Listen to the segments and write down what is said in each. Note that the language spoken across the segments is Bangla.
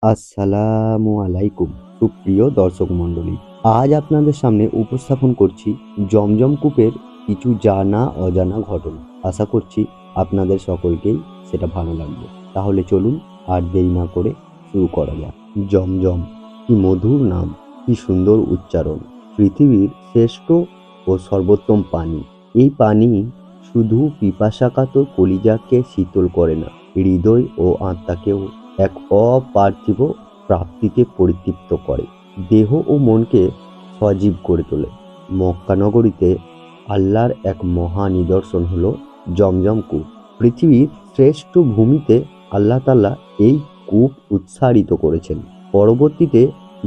আসসালামু আলাইকুম সুপ্রিয় দর্শক মণ্ডলী, আজ আপনাদের সামনে উপস্থাপন করছি জমজম কূপের কিছু জানা অজানা ঘটনা। আশা করছি আপনাদের সকলকেই সেটা ভালো লাগবে। তাহলে চলুন আর দেরি না করে শুরু করা যাক। জমজম, কি মধুর নাম, কি সুন্দর উচ্চারণ। পৃথিবীর শ্রেষ্ঠ ও সর্বোত্তম পানি। এই পানি শুধু পিপাসাকাতর কলিজাকে শীতল করে না, হৃদয় ও আত্মাকেও এক অপার্থিব প্রাপ্তিতে পরিতৃপ্ত করে, দেহ ও মনকে সজীব করে তোলে। মক্কা নগরীতে আল্লাহর এক মহা নিদর্শন হলো জমজম কূপ। পৃথিবীর শ্রেষ্ঠ ভূমিতে আল্লাহ তাআলা এই কূপ উৎসারিত করেছেন। পরবর্তীতে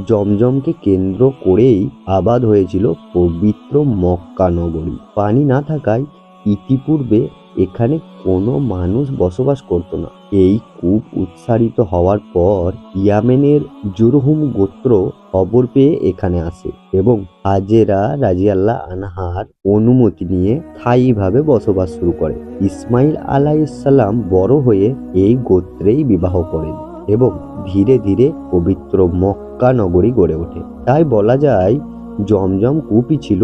জমজমকে কেন্দ্র করেই আবাদ হয়েছিল পবিত্র মক্কা নগরী। পানি না থাকায় ইতিপূর্বে এখানে কোনো মানুষ বসবাস করত না। এই কূপ উৎসারিত হওয়ার পর ইয়ামেনের জুরহুম গোত্র খবর পেয়ে এখানে আসে এবং হাজেরা রাদিয়াল্লাহু আনহার অনুমতি নিয়ে স্থায়ীভাবে বসবাস শুরু করে। ইসমাইল আলাইহিসসালাম বড় হয়ে এই গোত্রেই বিবাহ করেন এবং ধীরে ধীরে পবিত্র মক্কা নগরী গড়ে ওঠে। তাই বলা যায় জমজম কূপই ছিল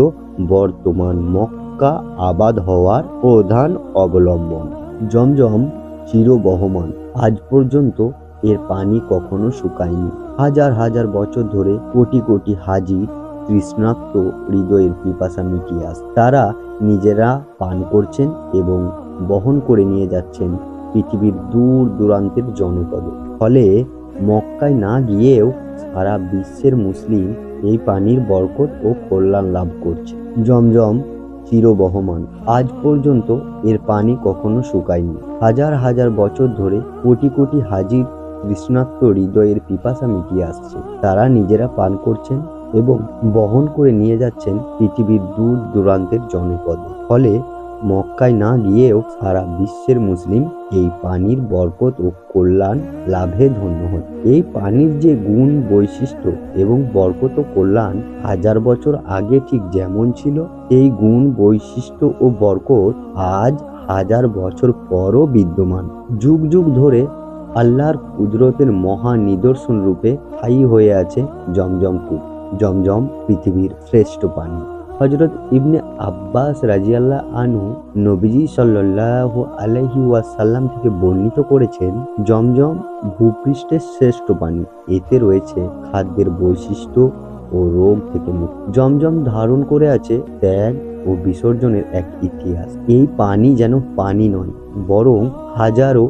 বর্তমান মক্কা আবাদ হওয়ার প্রধান অবলম্বন। জমজম চিরবহমান, আজ পর্যন্ত এর পানি কখনো শুকায়নি। হাজার হাজার বছর ধরে কোটি কোটি হাজির তৃষ্ণার্ত হৃদয়ের পিপাসা মিটিয়ে আসে। তারা নিজেরা পান করছেন এবং বহন করে নিয়ে যাচ্ছেন পৃথিবীর দূর দূরান্তের জনপদে। ফলে মক্কায় না গিয়েও সারা বিশ্বের মুসলিম এই পানির বরকত ও কল্যাণ লাভ করছে। জমজম চিরবহমান, আজ পর্যন্ত এর পানি কখনো শুকায়নি। হাজার হাজার বছর ধরে কোটি কোটি হাজির তৃষ্ণার্ত হৃদয়ের পিপাসা মিটিয়ে আসছে। তারা নিজেরা পান করছেন এবং বহন করে নিয়ে যাচ্ছেন পৃথিবীর দূর দূরান্তের জনপদে। ফলে মক্কায় না গিয়েও সারা বিশ্বের মুসলিম এই পানির বরকত ও কল্যাণ লাভে ধন্য হয়। এই পানির যে গুণ বৈশিষ্ট্য এবং বরকত ও কল্যাণ হাজার বছর আগে ঠিক যেমন ছিল, এই গুণ বৈশিষ্ট্য ও বরকত আজ হাজার বছর পরও বিদ্যমান। যুগ যুগ ধরে আল্লাহর কুদরতের মহা নিদর্শন রূপে স্থায়ী হয়ে আছে জমজম কূপ। জমজম পৃথিবীর শ্রেষ্ঠ পানি। হযরত ইবনে আব্বাস রাদিয়াল্লাহু আনহু নবীজি সাল্লাল্লাহু আলাইহি ওয়াসাল্লাম থেকে বর্ণিত করেছেন, জমজম ভূপৃষ্ঠের শ্রেষ্ঠ পানি। এতে রয়েছে খাদ্যের বৈশিষ্ট্য ও রোগ থেকে মুক্তি। জমজম ধারণ করে আছে ত্যাগ ও বিসর্জনের এক ইতিহাস। এই পানি যেন পানি নয়, বরং হাজারো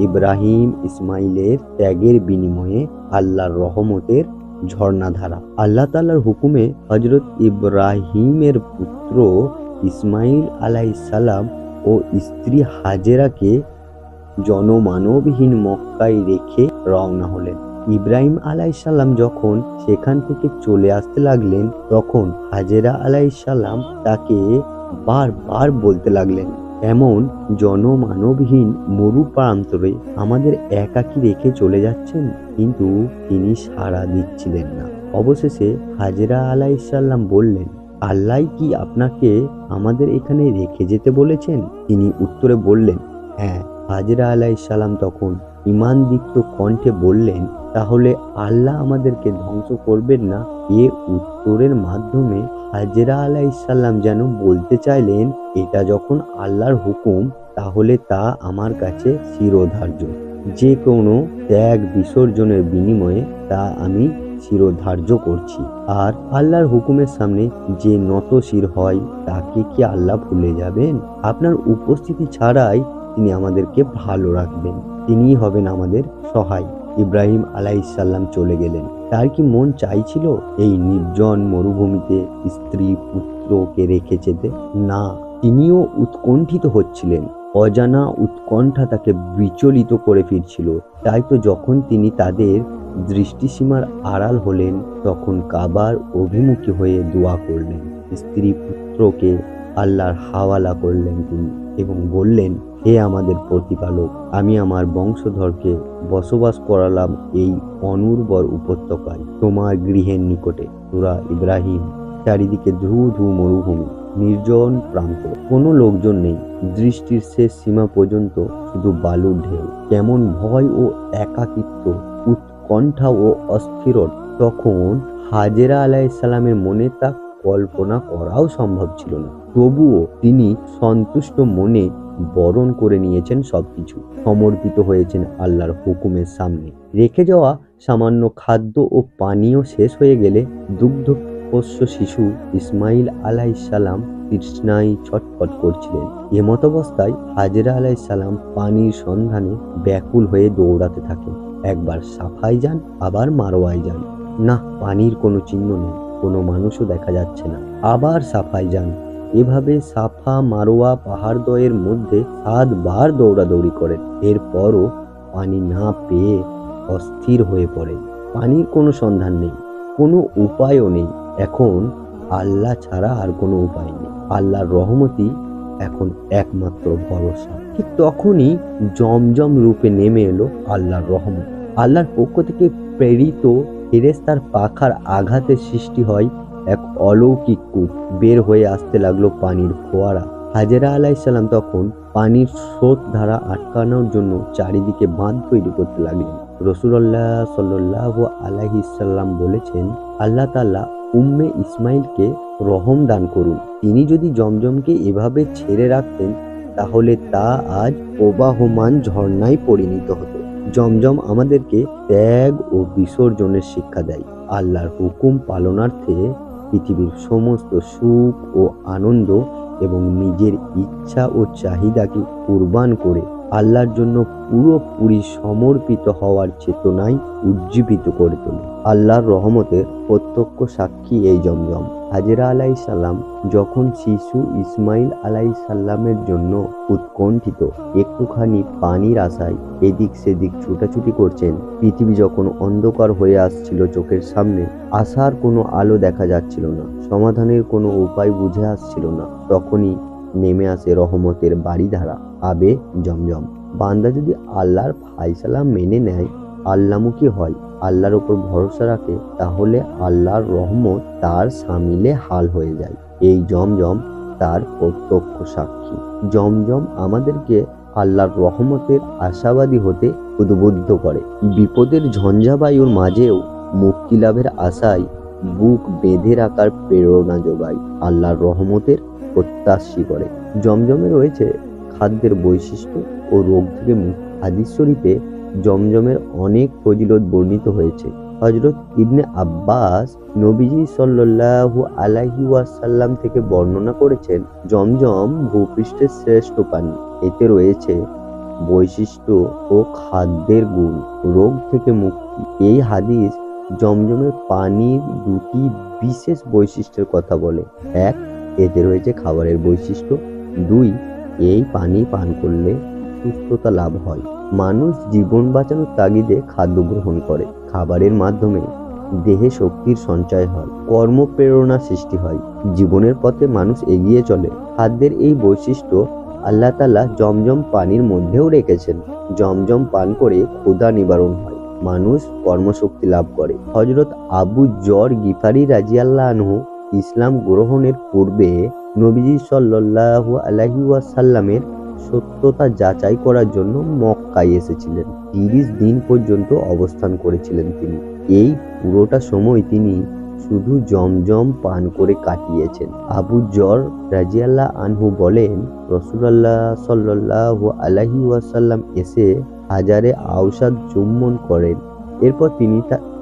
ইব্রাহিম ইসমাইলের ত্যাগের বিনিময়ে আল্লাহর রহমতের ঝর্ণাধারা। আল্লাহ তাআলার হুকুমে হযরত ইব্রাহিমের পুত্র ইসমাইল আলাইহিসসালাম ও স্ত্রী হাজেরাকে জনমানবহীন মক্কায় রেখে রওনা হলেন। ইব্রাহিম আলাইহিসসালাম যখন সেখান থেকে চলে আসতে লাগলেন, তখন হাজেরা আলাইহিসসালাম তাকে বারবার বলতে লাগলেন, এমন জনমানবহীন মরু প্রান্তরে আমাদের একাকী রেখে চলে যাচ্ছেন। কিন্তু তিনি সাড়া দিচ্ছিলেন না। অবশেষে হাজেরা আলাইহিসসালাম বললেন, আল্লাহ কি আপনাকে আমাদের এখানে রেখে যেতে বলেছেন? তিনি উত্তরে বললেন, হ্যাঁ। হাজেরা আলাইহিসসালাম তখন ঈমানদীপ্ত কণ্ঠে বললেন, তাহলে আল্লাহ আমাদেরকে ধ্বংস করবেন না? এ উত্তরের মাধ্যমে হাজেরা আলাইহিসসালাম যেন বলতে চাইলেন, এটা যখন আল্লাহর হুকুম, তাহলে তা আমার কাছে শিরোধার্য। যে কোনো ত্যাগ বিসর্জনের বিনিময়ে তা আমি শিরোধার্য করছি। আর আল্লাহর হুকুমের সামনে যে নত শির হয়, তাকে কি আল্লাহ ভুলে যাবেন? আপনার উপস্থিতি ছাড়াই তিনি আমাদেরকে ভালো রাখবেন। তিনিই হবেন আমাদের সহায়। ইব্রাহিম আলাইহিসসালাম চলে গেলেন। তার কি মন চাইছিল এই নির্জন মরুভূমিতে স্ত্রী পুত্রকে রেখে যেতে? না, তিনিও উৎকণ্ঠিত হচ্ছিলেন। অজানা উৎকণ্ঠা তাকে বিচলিত করে ফিরছিল। তাই তো যখন তিনি তাদের দৃষ্টিসীমার আড়াল হলেন, তখন কাবার অভিমুখী হয়ে দোয়া করলেন। স্ত্রী পুত্রকে আল্লাহর হাওয়ালা করলেন তিনি এবং বললেন, হে আমাদের প্রতিপালক, আমি আমার বংশধরকে বসবাস করালাম এই অনুর্বর উপত্যকায়, তোমার গৃহের নিকটে। সূরা ইব্রাহিম। চারিদিকে ধু ধু মরুভূমি, নির্জন প্রান্ত, কোনো লোকজন নেই। দৃষ্টির শেষ সীমা পর্যন্ত শুধু বালুর ঢেউ। কেমন ভয় ও একাকিত্ব, উৎকণ্ঠা ও অস্থিরতা, তখন হাজেরা আলাইহিসসালামের মনে তা কল্পনা করাও সম্ভব ছিল না। তবুও তিনি সন্তুষ্ট মনে বরণ করে নিয়েছেন সবকিছু, সমর্পিত হয়েছেন আল্লাহর হুকুমের সামনে। রেখে যাওয়া সামান্য খাদ্য ও পানীয় শেষ হয়ে গেলে দুগ্ধপোষ্য শিশু ইসমাইল আলাইহিসসালাম তৃষ্ণায় ছটফট করছিলেন। এমতাবস্থায় হাজেরা আলাইহিসসালাম পানির সন্ধানে ব্যাকুল হয়ে দৌড়াতে থাকেন। একবার সাফায় যান, আবার মারোয়ায় যান, না পানির কোনো চিহ্ন নেই, কোনো মানুষও দেখা যাচ্ছে না। আবার সাফায় যান, এভাবে সাফা মারোয়া পাহাড়দ্বয়ের মধ্যে 7 বার দৌড়াদৌড়ি করেন। এরপরও পানি না পেয়ে অস্থির হয়ে পড়েন। পানির কোনো সন্ধান নেই, কোনো উপায়ও নেই। এখন আল্লাহ ছাড়া আর কোনো উপায় নেই। আল্লাহর রহমতই এখন একমাত্র ভরসা। ঠিক তখনই জমজম রূপে নেমে এলো আল্লাহর রহমত। আল্লাহর পক্ষ থেকে প্রেরিত ফেরেশতার পাখার আঘাতে সৃষ্টি হয় এক অলৌকিক কূপ। বের হয়ে আসতে লাগলো পানির ফোয়ারা। হাজেরা আলাইহিসসালাম তখন পানির স্রোত ধারা আটকানোর জন্য চারিদিকে বাঁধ তৈরি করতে লাগলেন। রাসূলুল্লাহ সাল্লাল্লাহু আলাইহি সাল্লাম বলেছেন, আল্লাহ তাআলা উম্মে ইসমাইলকে রহম দান করুন। তিনি যদি জমজমকে এভাবে ছেড়ে রাখতেন তাহলে তা আজ প্রবাহমান ঝর্ণায় পরিণত হতো। জমজম আমাদেরকে ত্যাগ ও বিসর্জনের শিক্ষা দেয়। আল্লাহর হুকুম পালনার্থে পৃথিবীর সমস্ত সুখ ও আনন্দ এবং নিজের ইচ্ছা ও চাহিদাকে কুরবান করে আল্লাহর জন্য পুরোপুরি সমর্পিত হওয়ার চেতনায় উজ্জীবিত করে তোলে। আল্লাহর রহমতের প্রত্যক্ষ সাক্ষী এই জমজম। হাজেরা আলাইহিসসালাম যখন শিশু ইসমাইল আলাইহিসসালামের জন্য উৎকণ্ঠিত, একটুখানি পানির আশায় এদিক সেদিক ছুটাছুটি করছেন, পৃথিবী যখন অন্ধকার হয়ে আসছিল চোখের সামনে, আশার কোনো আলো দেখা যাচ্ছিল না, সমাধানের কোনো উপায় বুঝে আসছিল না, তখনই নেমে আসে রহমতের বাড়িধারা, আবে জমজম। বান্দা যদি আল্লাহর ফায়সালা মেনে নেয়, আল্লাহমুখী হয়, আল্লাহর উপর ভরসা রাখে, তাহলে আল্লাহর রহমত তার সামিলে হাল হয়ে যায়। এই জমজম তার প্রত্যক্ষ সাক্ষী। জমজম আমাদেরকে আল্লাহর রহমতের আশাবাদী হতে উদ্বুদ্ধ করে। বিপদের ঝঞ্ঝাবায়ুর মাঝেও মুক্তি লাভের আশায় বুক বেঁধে রাখার প্রেরণা যোগায়। আল্লাহর রহমতের প্রত্যাশী করে। জমজমে রয়েছে খাদ্যের বৈশিষ্ট্য ও রোগ থেকে মুক্তি। হাদিস শরীফে জমজমের অনেক ফজিলত বর্ণিত হয়েছে। হযরত ইবনে আব্বাস নবীজি সাল্লাল্লাহু আলাইহি ওয়াসাল্লাম থেকে বর্ণনা করেছেন, জমজম ভূপৃষ্ঠের শ্রেষ্ঠ পানি। এতে রয়েছে বৈশিষ্ট্য ও খাদ্যের গুণ, রোগ থেকে মুক্তি। এই হাদিস জমজমের পানির দুটি বিশেষ বৈশিষ্ট্যের কথা বলে। এক, এতে রয়েছে খাবারের বৈশিষ্ট্য। 2, এই পানি পান করলে সুস্থতা লাভ হয়। মানুষ জীবন বাঁচানোর তাগিদে খাদ্য গ্রহণ করে। খাবারের মাধ্যমে দেহে শক্তির সঞ্চয় হয়, কর্মপ্রেরণা সৃষ্টি হয়, জীবনের পথে মানুষ এগিয়ে চলে। খাদ্যের এই বৈশিষ্ট্য আল্লাহ তাআলা জমজম পানির মধ্যেও রেখেছেন। জমজম পান করে ক্ষুধা নিবারণ হয়, মানুষ কর্মশক্তি লাভ করে। হযরত আবু যর গিফারি রাদিয়াল্লাহু আনহু ইসলাম গ্রহণের পূর্বে নবীজি সাল্লাল্লাহু আলাইহি ওয়াসাল্লামের সত্যতা যাচাই করার জন্য মক্কায় এসেছিলেন। 30 দিন পর্যন্ত অবস্থান করেছিলেন তিনি। এই পুরোটা সময় তিনি শুধু জমজম পান করে কাটিয়েছেন। আবু যর রাদিয়াল্লাহু আনহু বলেন, রাসূলুল্লাহ সাল্লাল্লাহু আলাইহি ওয়াসাল্লাম এসে হাজারে আওসাদ চুম্বন করেন। এরপর তিনি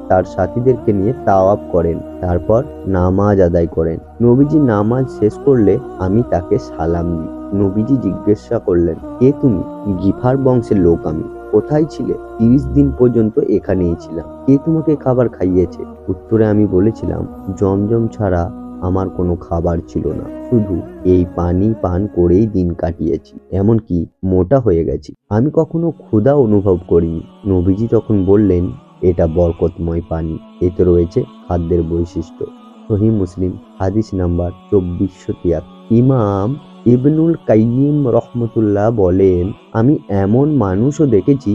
তার সাথীদেরকে নিয়ে তাওয়াফ করেন, তারপর নামাজ আদায় করেন। নবীজি নামাজ শেষ করলে আমি তাকে সালাম দিই। নবীজি জিজ্ঞাসা করলেন, কে তুমি? গিফার বংশের লোক আমি। কোথায় ছিলে? 30 দিন পর্যন্ত এখানেই ছিলাম। কে তোমাকে খাবার খাইয়েছে? উত্তরে আমি বলেছিলাম, জমজম ছাড়া আমার কোনো খাবার ছিল না, শুধু এই পানি পান করেই দিন কাটিয়েছি, এমনকি মোটা হয়ে গেছি। আমি কখনো ক্ষুধা অনুভব করিনি। নবীজি তখন বললেন, এটা বরকতময় পানি, এতে রয়েছে খাদ্যের বৈশিষ্ট্য। সহিহ মুসলিম হাদিস নাম্বার 2473। ইমাম ইবনুল কাইয়িম রহমতুল্লাহ বলেন, আমি এমন মানুষও দেখেছি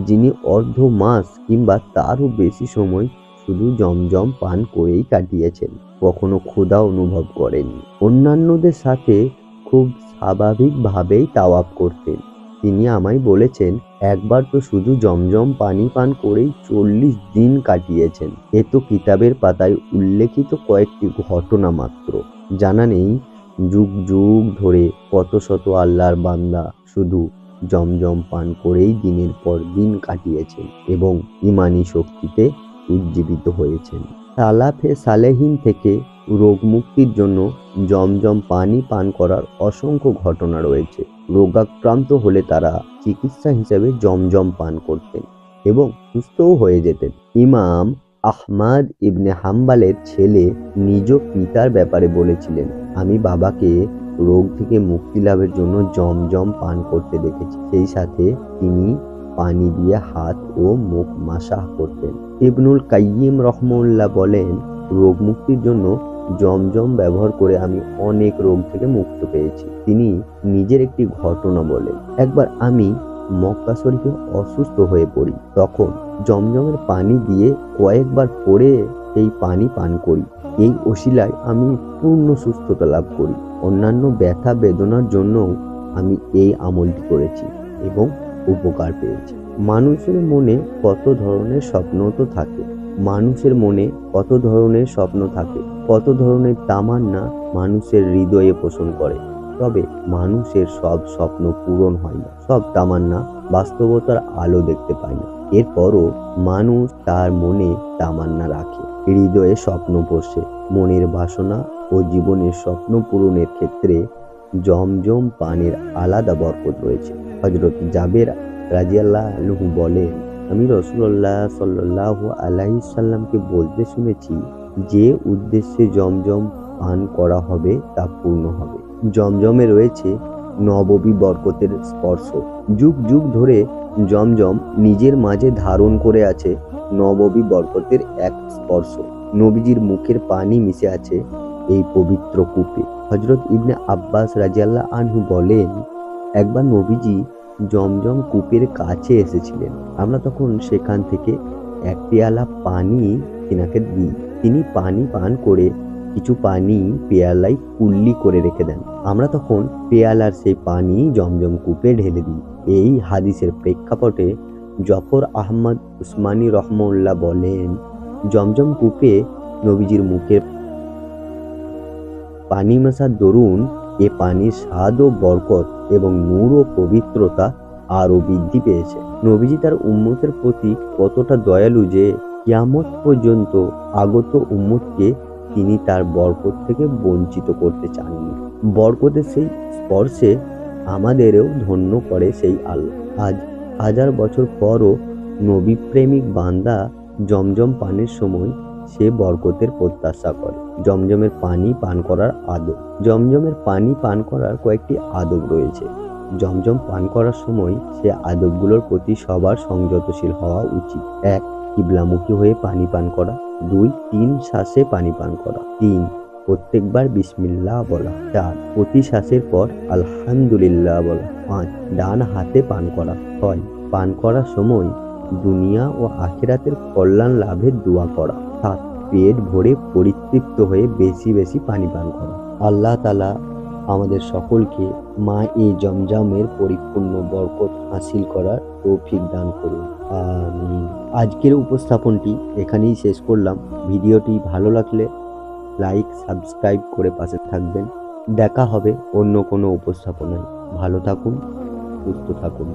যিনি অর্ধ মাস কিংবা তারও বেশি সময় শুধু জমজম পান করেই কাটিয়েছেন, কখনো ক্ষুধা অনুভব করেননি। অন্যান্যদের সাথে খুব স্বাভাবিকভাবেই তাওয়াফ করতেন, তিনি আমায় বলেছেন, একবার তো শুধু জমজম পানি পান করেই 40 দিন কাটিয়েছেন। এ তো কিতাবের পাতায় উল্লেখিত কয়েকটি ঘটনা মাত্র। জানা নেই যুগ যুগ ধরে কত শত আল্লাহর বান্দা শুধু জমজম পান করেই দিনের পর দিন কাটিয়েছেন এবং ইমানি শক্তিতে উজ্জীবিত হয়েছেন। সালাফে সালেহিন থেকে রোগ মুক্তির জন্য জমজম পানি পান করার অসংখ্য ঘটনা রয়েছে। রোগাক্রান্ত হলে তারা চিকিৎসা হিসেবে জমজম পান করতেন এবং সুস্থও হয়ে যেতেন। ইমাম আহমাদ ইবনে হাম্বালের ছেলে নিজ পিতার ব্যাপারে বলেছিলেন, আমি বাবাকে রোগ থেকে মুক্তি লাভের জন্য জমজম পান করতে দেখেছি। সেই সাথে তিনি পানি দিয়ে হাত ও মুখ মাসাহ করতেন। ইবনুল কাইয়িম রহমাহুল্লাহ বলেন, রোগ মুক্তির জন্য জমজম ব্যবহার করে আমি অনেক রোগ থেকে মুক্ত পেয়েছি। তিনি নিজের একটি ঘটনা বলেন, একবার আমি মক্কা শরীফে অসুস্থ হয়ে পড়ি। তখন জমজমের পানি দিয়ে কয়েকবার পরে এই পানি পান করি। এই ওসিলায় আমি পূর্ণ সুস্থতা লাভ করি। অন্যান্য ব্যথা বেদনার জন্যও আমি এই আমলটি করেছি এবং উপকার পেয়েছি। মানুষের মনে কত ধরনের স্বপ্ন তো থাকে, মানুষের মনে কত ধরনের স্বপ্ন থাকে, কত ধরনের তামান্না মানুষের হৃদয়ে পোষণ করে। তবে মানুষের সব স্বপ্ন পূরণ হয় না, সব তামান্না বাস্তবতার আলো দেখতে পায় না। এরপরও মানুষ তার মনে তামান্না রাখে, হৃদয়ে স্বপ্ন পোষে। মনের বাসনা ও জীবনের স্বপ্ন পূরণের ক্ষেত্রে জমজম পানির আলাদা বরকত রয়েছে। হযরত জাবের রাদিয়াল্লাহু আনহু বলেন, আমি রাসূলুল্লাহ সাল্লাল্লাহু আলাইহি সাল্লামকে বলতে শুনেছি, যে উদ্দেশ্যে জমজম পান করা হবে তা পূর্ণ হবে। জমজমে রয়েছে নববী বরকতের স্পর্শ। যুগ যুগ ধরে জমজম নিজের মাঝে ধারণ করে আছে নববী বরকতের এক স্পর্শ। নবীজির মুখের পানি মিশে আছে এই পবিত্র কূপে। হযরত ইবনে আব্বাস রাদিয়াল্লাহু আনহু বলেন, একবার নবীজি জমজম কূপের কাছে এসেছিলেন। আমরা তখন সেখান থেকে এক পেয়ালা পানি তিনাকে দিই। তিনি পানি পান করে কিছু পানি পেয়ালায় কুল্লি করে রেখে দেন। আমরা তখন পেয়ালার সেই পানি জমজম কূপে ঢেলে দিই। এই হাদিসের প্রেক্ষাপটে জফর আহমদ উসমানী রহমাহুল্লাহ বলেন, জমজম কূপে নবীজির মুখের পানি মেশার দরুন এ পানির স্বাদ ও বরকত এবং নূর ও পবিত্রতা আরো বৃদ্ধি পেয়েছে। নবীজি তার উম্মতের প্রতি কতটা দয়ালু যে কিয়ামত পর্যন্ত আগত উম্মতকে তিনি তার বরকত থেকে বঞ্চিত করতে চাননি। বরকতের সেই স্পর্শে আমাদেরও ধন্য করে সেই আল্লাহ। আজ 1000 বছর পরও নবী প্রেমিক বান্দা জমজম পানের সময় সে বরকতের প্রত্যাশা করে। জমজমের পানি পান করার আদব। জমজমের পানি পান করার কয়েকটি আদব রয়েছে। জমজম পান করার সময় সে আদবগুলোর প্রতি সবার সংযতশীল হওয়া উচিত। 1. কিবলামুখী হয়ে পানি পান করা। 2. 3 শ্বাসে পানি পান করা। 3. প্রত্যেকবার বিসমিল্লাহ বলা। 4. প্রতি শ্বাসের পর আলহামদুলিল্লাহ বলা। 5. ডান হাতে পান করা। 6. পান করার সময় দুনিয়া ও আখিরাতের কল্যাণ লাভের দোয়া করা। 7. পেট ভরে পরিতৃপ্ত হয়ে বেশি বেশি পানি পান করা। আল্লাহ তাআলা আমাদের সকলকে মা এই জমজমের পরিপূর্ণ বরকত হাসিল করার তৌফিক দান করুন, আমিন। আজকের উপস্থাপনটি এখানেই শেষ করলাম। ভিডিওটি ভালো লাগলে লাইক সাবস্ক্রাইব করে পাশে থাকবেন। দেখা হবে অন্য কোনো উপস্থাপনায়। ভালো থাকুন, সুস্থ থাকুন।